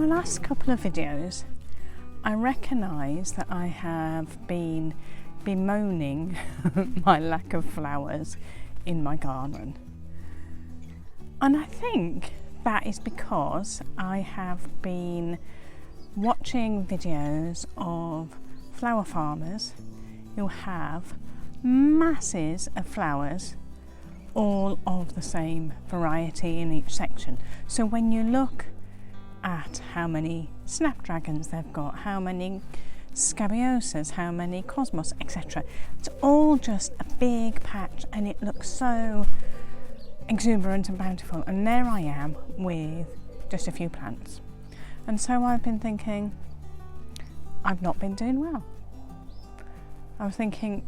my last couple of videos, I recognise that I have been bemoaning my lack of flowers in my garden. And I think that is because I have been watching videos of flower farmers who have masses of flowers, all of the same variety in each section. So when you look at how many snapdragons they've got, how many scabiosas, how many cosmos, etc., it's all just a big patch and it looks so exuberant and bountiful. And there I am with just a few plants. And so I've been thinking, I've not been doing well. I was thinking,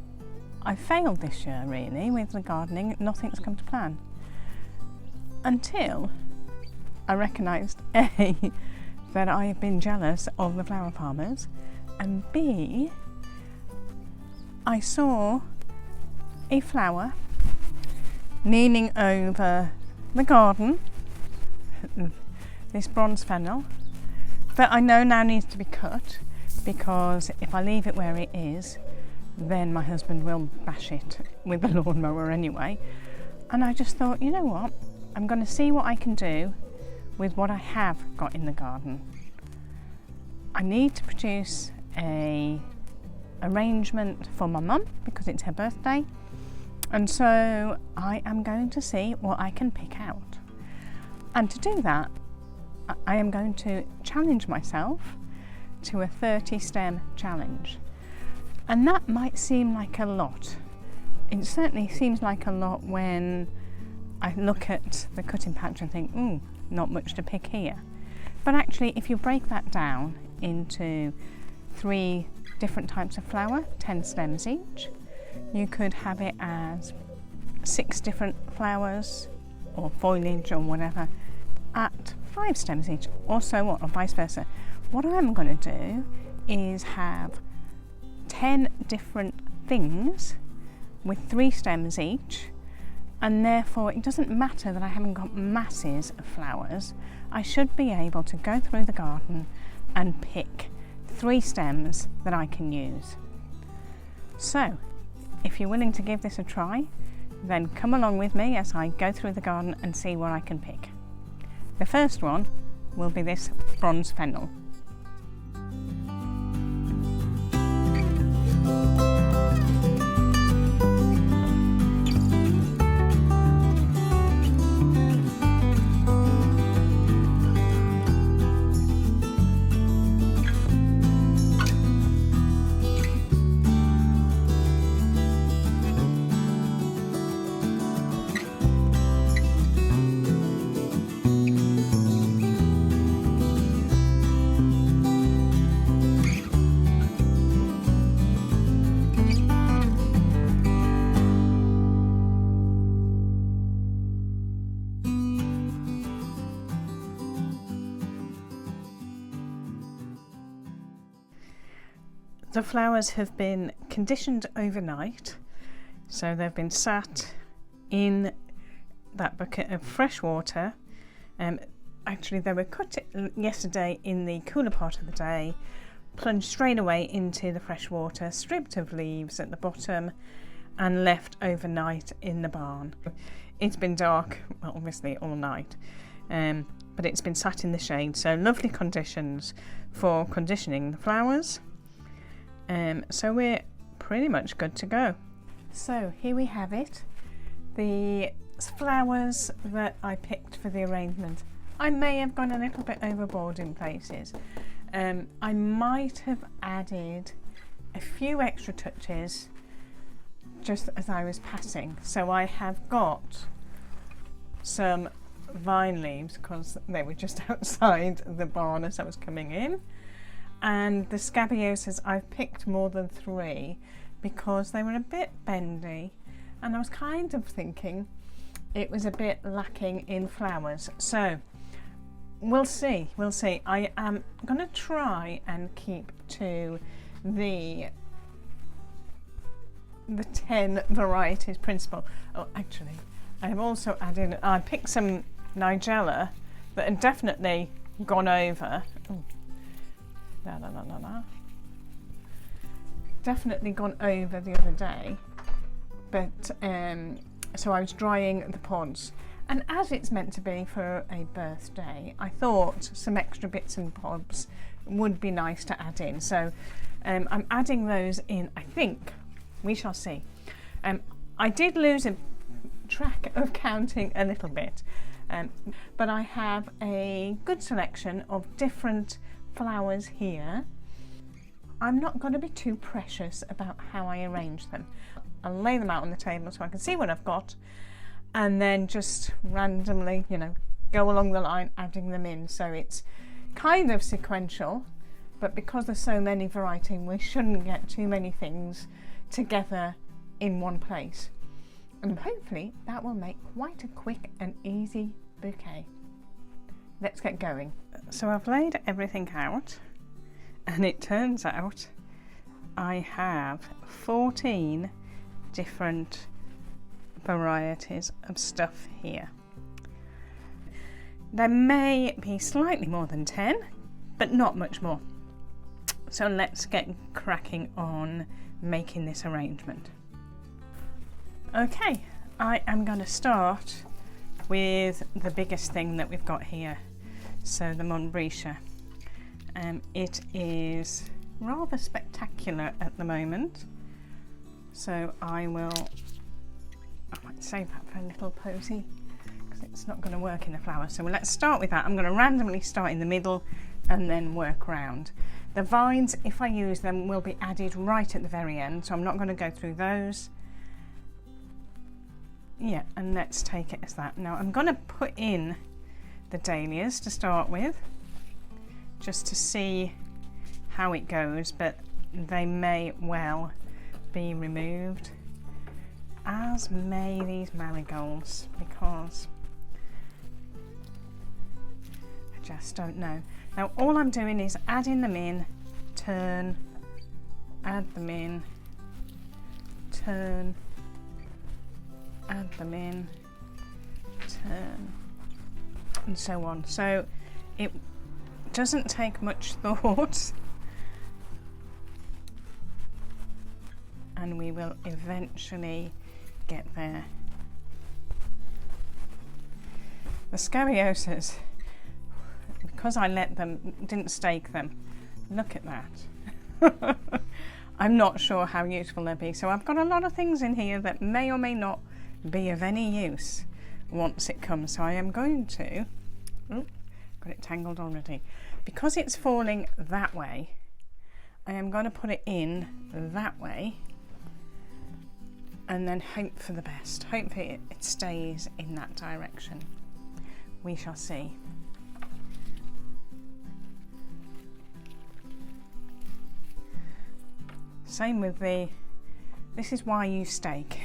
I failed this year really with the gardening, nothing's come to plan. Until I recognised A, that I have been jealous of the flower farmers, and B, I saw a flower leaning over the garden, this bronze fennel, that I know now needs to be cut, because if I leave it where it is, then my husband will bash it with the lawnmower anyway. And I just thought, you know what, I'm going to see what I can do with what I have got in the garden. I need to produce a arrangement for my mum because it's her birthday, and so I am going to see what I can pick out. And to do that, I am going to challenge myself to a 30 stem challenge. And that might seem like a lot. It certainly seems like a lot when I look at the cutting patch and think, not much to pick here. But actually, if you break that down into 3 different types of flower, 10 stems each, you could have it as 6 different flowers or foliage or whatever at 5 stems each, or so on, or vice versa. What I'm going to do is have 10 different things with 3 stems each, and therefore it doesn't matter that I haven't got masses of flowers. I should be able to go through the garden and pick 3 stems that I can use. So if you're willing to give this a try, then come along with me as I go through the garden and see what I can pick. The first one will be this bronze fennel. The flowers have been conditioned overnight, so they've been sat in that bucket of fresh water. Actually, they were cut yesterday in the cooler part of the day, plunged straight away into the fresh water, stripped of leaves at the bottom, and left overnight in the barn. It's been dark, well, obviously all night, but it's been sat in the shade, so lovely conditions for conditioning the flowers. So we're pretty much good to go. So here we have it, the flowers that I picked for the arrangement. I may have gone a little bit overboard in places. I might have added a few extra touches just as I was passing. So I have got some vine leaves because they were just outside the barn as I was coming in. And the scabiosas, I've picked more than 3 because they were a bit bendy, and I was kind of thinking it was a bit lacking in flowers. So we'll see. I am going to try and keep to the 10 varieties principle. Oh, actually, I have also added, I picked some Nigella that had definitely gone over Definitely gone over the other day, but so I was drying the pods, and as it's meant to be for a birthday, I thought some extra bits and bobs would be nice to add in. So I'm adding those in, I think. We shall see. I did lose a track of counting a little bit, but I have a good selection of different flowers here. I'm not going to be too precious about how I arrange them. I'll lay them out on the table so I can see what I've got, and then just randomly, you know, go along the line adding them in. So it's kind of sequential, but because there's so many variety, we shouldn't get too many things together in one place. And hopefully that will make quite a quick and easy bouquet. Let's get going. So I've laid everything out, and it turns out I have 14 different varieties of stuff here. There may be slightly more than 10, but not much more. So let's get cracking on making this arrangement. Okay, I am going to start with the biggest thing that we've got here. So the Montbretia. It is rather spectacular at the moment. So I might save that for a little posy, because it's not going to work in the flower. So let's start with that. I'm going to randomly start in the middle and then work round. The vines, if I use them, will be added right at the very end, so I'm not going to go through those. Yeah, and let's take it as that. Now I'm going to put in the dahlias to start with, just to see how it goes, but they may well be removed, as may these marigolds, because I just don't know. Now all I'm doing is adding them in, turn, add them in, turn, add them in, turn, and so on. So it doesn't take much thought, and we will eventually get there. The scariosas, because I didn't stake them, look at that. I'm not sure how useful they'll be. So I've got a lot of things in here that may or may not be of any use once it comes. So I am going to, got it tangled already. Because it's falling that way, I am going to put it in that way and then hope for the best. Hopefully it stays in that direction. We shall see. Same with this is why you stake.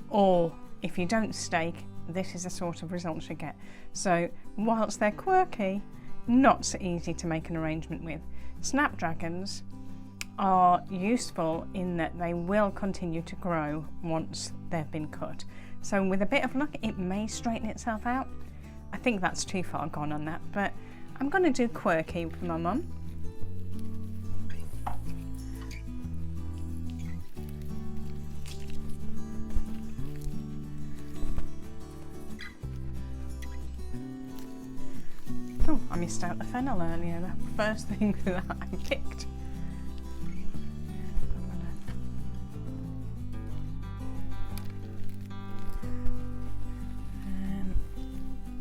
Or if you don't stake, this is the sort of results you get. So whilst they're quirky, not so easy to make an arrangement with. Snapdragons are useful in that they will continue to grow once they've been cut. So with a bit of luck, it may straighten itself out. I think that's too far gone on that, but I'm going to do quirky with my mum. Oh, I missed out the fennel earlier, that first thing that I picked.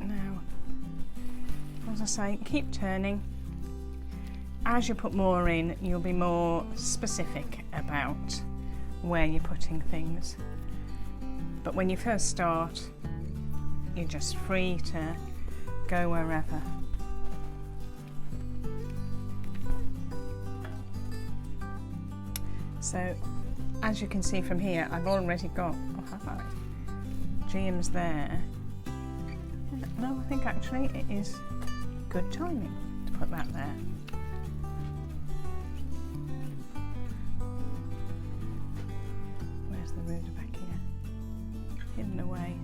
Now, as I say, keep turning. As you put more in, you'll be more specific about where you're putting things. But when you first start, you're just free to go wherever. So, as you can see from here, I've already got, GMs there. No, I think actually it is good timing to put that there. Where's the rutabaga? Hidden away.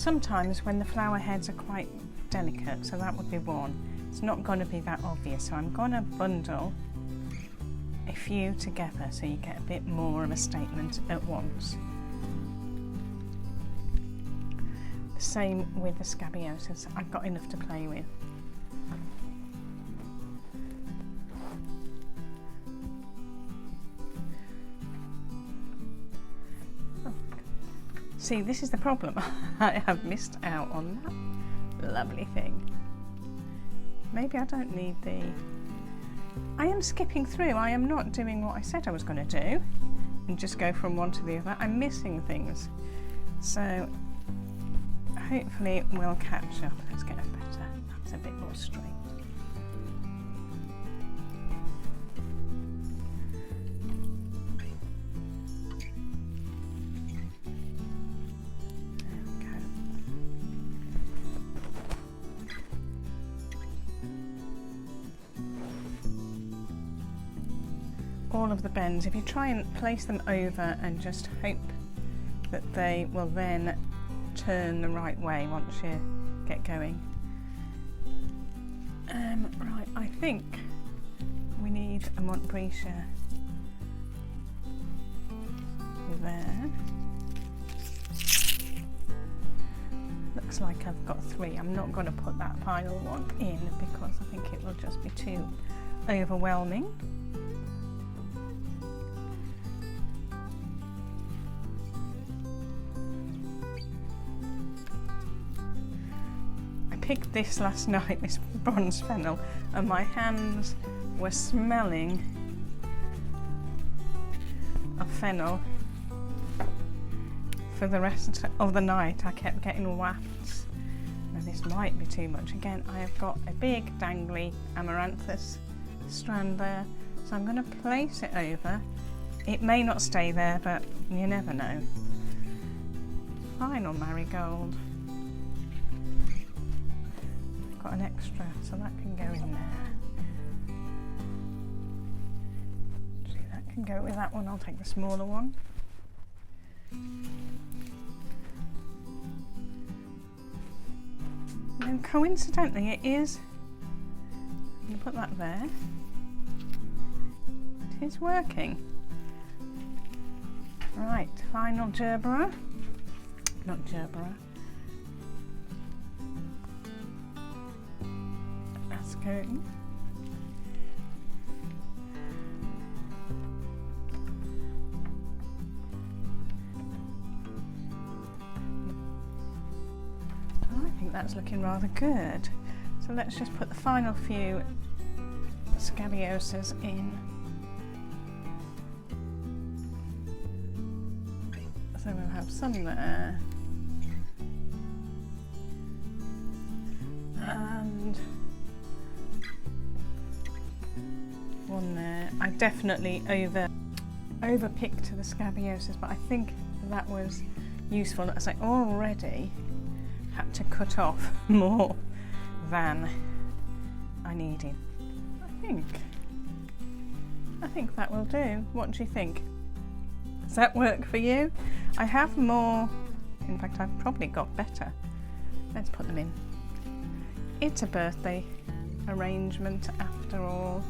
sometimes when the flower heads are quite delicate, so that would be one. It's not going to be that obvious, so I'm going to bundle a few together so you get a bit more of a statement at once. Same with the scabiosas, I've got enough to play with. Oh. See, this is the problem. I have missed out on that lovely thing. Maybe I don't need the... I am skipping through, I am not doing what I said I was going to do and just go from one to the other. I'm missing things. So hopefully we'll catch up. Let's get a better, that's a bit more straight. All of the bends, if you try and place them over and just hope that they will then turn the right way once you get going. Right, I think we need a Montbretia there. Looks like I've got 3. I'm not going to put that final one in because I think it will just be too overwhelming. I picked this last night, this bronze fennel, and my hands were smelling of fennel for the rest of the night. I kept getting wafts. Now this might be too much. Again, I have got a big dangly amaranthus strand there, so I'm going to place it over. It may not stay there, but you never know. Final marigold. Got an extra, so that can go in there. See, that can go with that one. I'll take the smaller one. And coincidentally, it is. I'm going to put that there. It is working. Right, final gerbera. Not gerbera. Going. I think that's looking rather good. So let's just put the final few scabiosas in. So we'll have some there. And one there. I definitely over-picked the scabiosas, but I think that was useful as I already had to cut off more than I needed. I think that will do. What do you think? Does that work for you? I have more, in fact I've probably got better. Let's put them in. It's a birthday arrangement after all.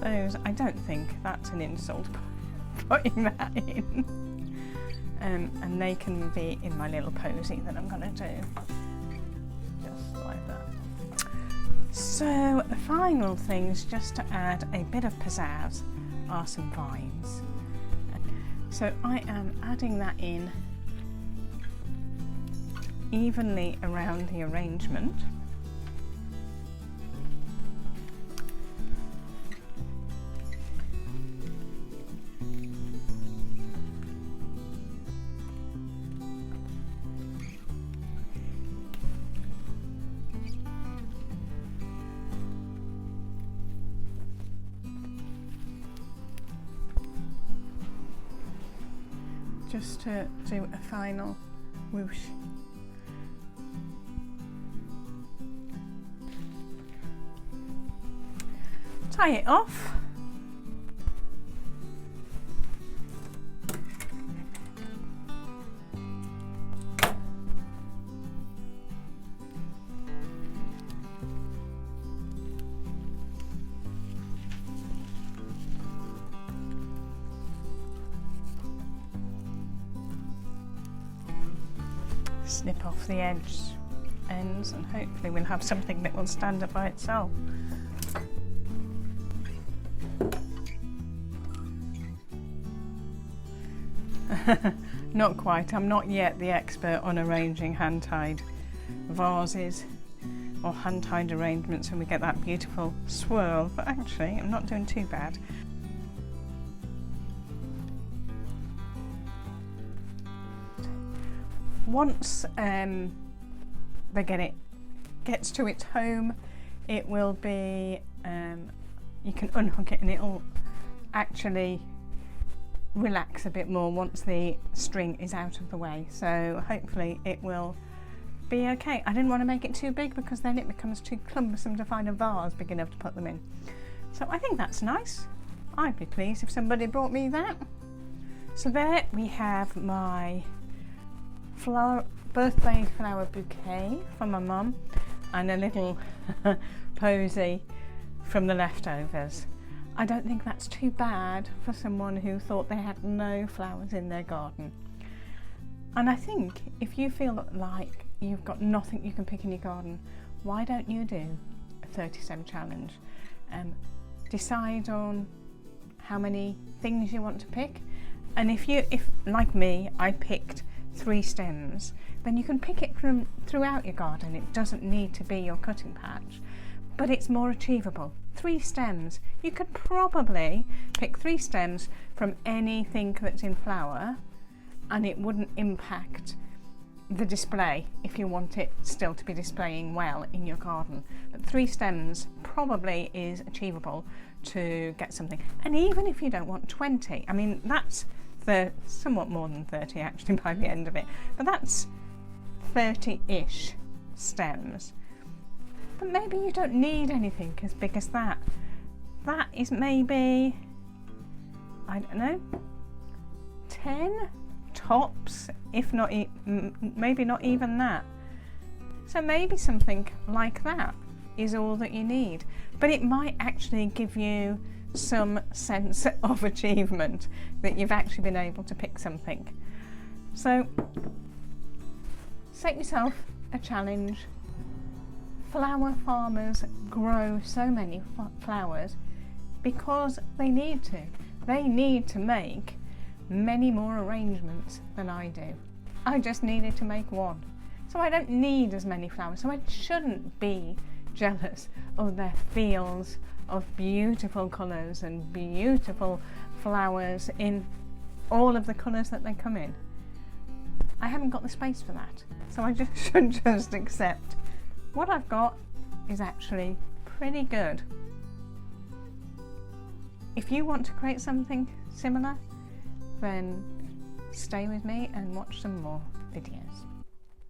Those, I don't think that's an insult putting that in. And they can be in my little posy that I'm going to do. Just like that. So the final things, just to add a bit of pizzazz, are some vines. So I am adding that in evenly around the arrangement. Just to do a final whoosh. Tie it off. snip off the ends and hopefully we'll have something that will stand up by itself. Not quite. I'm not yet the expert on arranging hand-tied vases or hand-tied arrangements when we get that beautiful swirl, but actually I'm not doing too bad. Once gets to its home, it will be, you can unhook it and it'll actually relax a bit more once the string is out of the way, so hopefully it will be okay. I didn't want to make it too big because then it becomes too cumbersome to find a vase big enough to put them in. So I think that's nice. I'd be pleased if somebody brought me that. So there we have my birthday flower bouquet from my mum and a little posy from the leftovers. I don't think that's too bad for someone who thought they had no flowers in their garden. And I think if you feel like you've got nothing you can pick in your garden, why don't you do a 30-stem challenge? Decide on how many things you want to pick, and if like me, I picked 3 stems, then you can pick it from throughout your garden. It doesn't need to be your cutting patch, but it's more achievable. 3 stems. You could probably pick 3 stems from anything that's in flower and it wouldn't impact the display if you want it still to be displaying well in your garden. But 3 stems probably is achievable to get something. And even if you don't want 20, I mean that's somewhat more than 30 actually by the end of it, but that's 30-ish stems. But maybe you don't need anything as big as that. That is maybe, I don't know, 10 tops, if not, maybe not even that. So maybe something like that is all that you need. But it might actually give you some sense of achievement that you've actually been able to pick something. So set yourself a challenge. Flower farmers grow so many flowers because they need to. They need to make many more arrangements than I do. I just needed to make 1. So I don't need as many flowers. So I shouldn't be jealous of their fields of beautiful colours and beautiful flowers in all of the colours that they come in. I haven't got the space for that. So I just should just accept what I've got is actually pretty good. If you want to create something similar, then stay with me and watch some more videos.